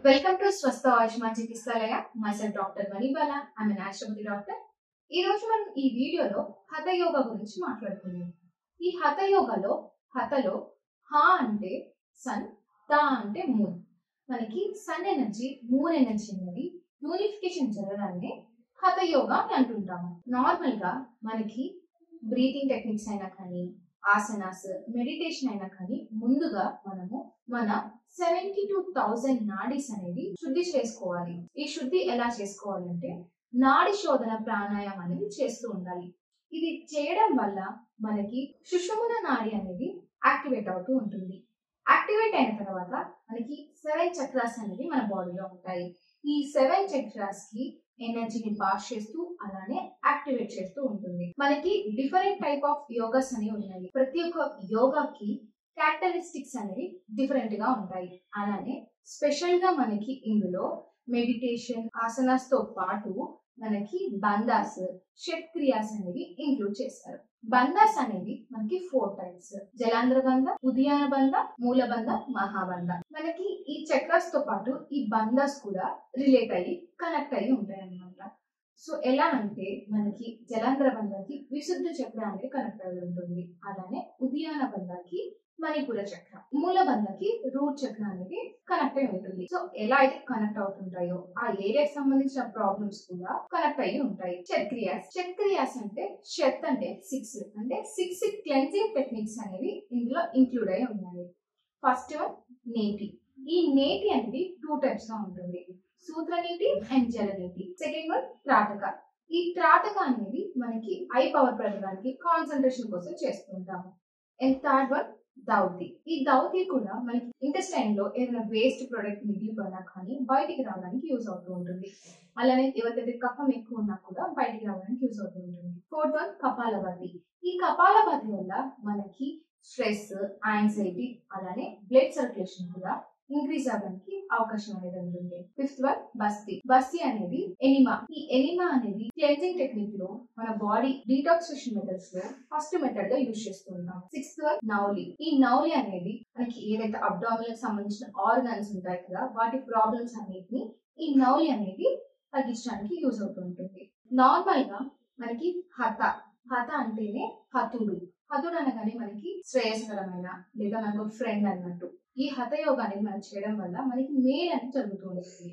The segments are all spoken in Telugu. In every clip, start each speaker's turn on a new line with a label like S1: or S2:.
S1: Welcome to Swastha Ayushman Chikitsalaya. Myself doctor Manibala. I'm a naturopathy doctor. ఈ రోజు మనం ఈ వీడియోలో హఠ యోగా గురించి మాట్లాడుకుందాం. ఈ హఠ యోగాలో హఠలో హ అంటే సన్, తా అంటే మూన్. మనకి సన్ ఎనర్జీ, మూన్ ఎనర్జీ అనేది యూనిఫికేషన్ జరగడాన్ని హఠ యోగా అని అంటుంటాము. నార్మల్ గా మనకి బ్రీతింగ్ టెక్నిక్స్ అయినా కానీ, ఆసనాస్, మెడిటేషన్ అయినా కానీ ముందుగా మనము మన 72,000 నాడీస్ అనేది శుద్ధి చేసుకోవాలి. ఈ శుద్ధి ఎలా చేసుకోవాలంటే నాడి శోధన ప్రాణాయామం అనేది చేస్తూ ఉండాలి. ఇది చేయడం వల్ల మనకి సుషుమ్నా నాడి అనేది యాక్టివేట్ అవుతూ ఉంటుంది. యాక్టివేట్ అయిన తర్వాత మనకి 7 చక్రాస్ అనేవి మన బాడీలో ఉంటాయి. ఈ 7 చక్రాస్ కి ఎనర్జీని పాస్ చేస్తూ అలానే యాక్టివేట్ చేస్తూ ఉంటుంది. మనకి డిఫరెంట్ టైప్ ఆఫ్ యోగాస్ అనేవి ఉన్నాయి. ప్రతి ఒక్క యోగాకి క్యారెక్టరిస్టిక్స్ అనేవి డిఫరెంట్ గా ఉంటాయి. అలానే స్పెషల్ గా మనకి ఇందులో మెడిటేషన్, ఆసనాస్ తో పాటు మనకి బంధాస్, షట్క్రియాస్ అనేవి ఇంక్లూడ్ చేస్తారు. బంధాస్ అనేవి మనకి 4 టైప్స్: జలాంధ్ర బంధ, ఉద్యాన బంధ, మూలబంధ, మహాబంధ. మనకి ఈ చక్రాస్ తో పాటు ఈ బంధాస్ కూడా రిలేట్ అయ్యి కనెక్ట్ అయ్యి ఉంటాయి అన్నమాట. సో ఎలా అంటే మనకి జలాంధ్ర బంధానికి విశుద్ధ చక్ర అనేది కనెక్ట్ అయి ఉంటుంది. అలానే ఉద్యాన బంధానికి మణిపుర చక్ర, మూల బంధకి రూట్ చక్ర అనేది కనెక్ట్ అయి ఉంటుంది. సో ఎలా అయితే కనెక్ట్ అవుతుంటాయో ఆ ఏరియాకి సంబంధించిన ప్రాబ్లమ్స్ కూడా కనెక్ట్ అయ్యి ఉంటాయి. షట్క్రియాస్ అంటే షత్ అంటే 6 అంటే 6 క్లెన్జింగ్ టెక్నిక్స్ అనేవి ఇందులో ఇంక్లూడ్ అయి ఉన్నాయి. ఫస్ట్ వన్ నేటి. ఈ నేటి అనేది 2 టైప్స్ గా ఉంటుంది: సూత్ర నీటి and jala neti. Second one trataka. ఈ త్రాటక అనేది మనకి ఐ పవర్ పెరగడానికి, కాన్సన్ట్రేషన్ కోసం చేస్తుంటాము. And third one dhauti. ఈ దౌతి కూడా మనకి ఇంటెస్టైన్ లో ఏదైనా వేస్ట్ ప్రొడక్ట్ మిగిలిపోయినా కానీ బయటికి రావడానికి యూజ్ అవుతూ ఉంటుంది. అలానే ఎవరికైతే కఫం ఎక్కువ ఉన్నా కూడా బయటికి రావడానికి యూజ్ అవుతూ ఉంటుంది. Fourth one kapalbhati. ఈ కపాలభాతి వల్ల మనకి స్ట్రెస్, యాంగ్జైటీ అలానే బ్లడ్ సర్క్యులేషన్ కూడా ఇంక్రీజ్ అవ్వడానికి అవకాశం అనేది ఉంటుంది. ఫిఫ్త్ వన్ బస్తి. బస్తి అనేది ఎనిమా. ఈ ఎనిమా అనేది క్లెన్జింగ్ టెక్నిక్ లో మన బాడీ డీటాక్సిఫికేషన్ మెథడ్స్ లో ఫస్ట్ మెథడ్ గా యూజ్ చేస్తుంటాం. Sixth one నౌలి. ఈ నౌలి అనేది మనకి ఏదైతే అబ్డామినల్ సంబంధించిన ఆర్గాన్స్ ఉంటాయి కదా, వాటి ప్రాబ్లమ్స్ అన్నిటిని ఈ నౌలి అనేది తగ్గించడానికి యూజ్ అవుతుంటుంది. నార్మల్ గా మనకి హఠ అంటేనే హతుడు. హతుడు అనగానే మనకి శ్రేయస్కరమైన లేదా మనకు ఫ్రెండ్ అన్నట్టు. ఈ హఠ యోగాని మనం చేయడం వల్ల మనకి మేలు అని జరుగుతూ ఉంటుంది.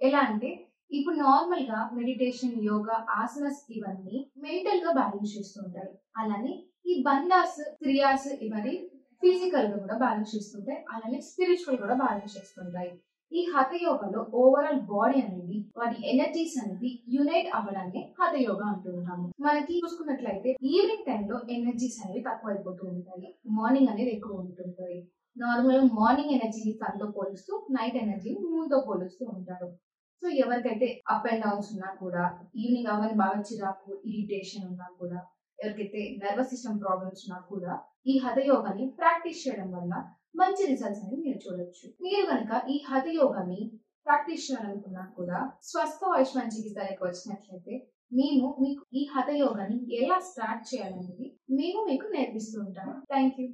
S1: ఎలా అంటే ఇప్పుడు నార్మల్ గా మెడిటేషన్, యోగా, ఆసనాస్ ఇవన్నీ మెంటల్ గా బ్యాలెన్స్ చేస్తూ ఉంటాయి. అలానే ఈ బంధాస్, క్రియాస్ ఇవన్నీ ఫిజికల్ గా కూడా బ్యాలెన్స్ చేస్తుంటాయి. అలానే స్పిరిచువల్ కూడా బ్యాలెన్స్ చేస్తుంటాయి. ఈ హఠ యోగాలో ఓవరాల్ బాడీ అనేది, వాటి ఎనర్జీస్ అనేది యునైట్ అవ్వడాన్ని హఠ యోగా అంటూ ఉంటాము. మనకి చూసుకున్నట్లయితే ఈవినింగ్ టైంలో ఎనర్జీస్ అనేవి తక్కువ అయిపోతూ ఉంటాయి, మార్నింగ్ అనేది ఎక్కువ ఉంటుంటాయి. నార్మల్ మార్నింగ్ ఎనర్జీ సన్ తో పోలుస్తూ, నైట్ ఎనర్జీ మూన్ తో పోలుస్తూ ఉంటారు. సో ఎవరికైతే అప్ అండ్ డౌన్స్ ఉన్నా కూడా, ఈవినింగ్ అవన్నీ బాగా చిరాకు, ఇరిటేషన్ ఉన్నా కూడా, ఎవరికైతే నర్వస్ సిస్టమ్ ప్రాబ్లమ్స్ ఉన్నా కూడా ఈ హఠ యోగాని ప్రాక్టీస్ చేయడం వల్ల మంచి రిజల్ట్స్ అనేవి మీరు చూడొచ్చు. మీరు కనుక ఈ హఠ యోగాని ప్రాక్టీస్ చేయాలనుకున్నా కూడా స్వస్థ ఆయుష్మాన్ చికిత్సాలకు వచ్చినట్లయితే మేము మీకు ఈ హఠ యోగాని ఎలా స్టార్ట్ చేయాలనేది మేము మీకు నేర్పిస్తూ ఉంటాము. Thank you.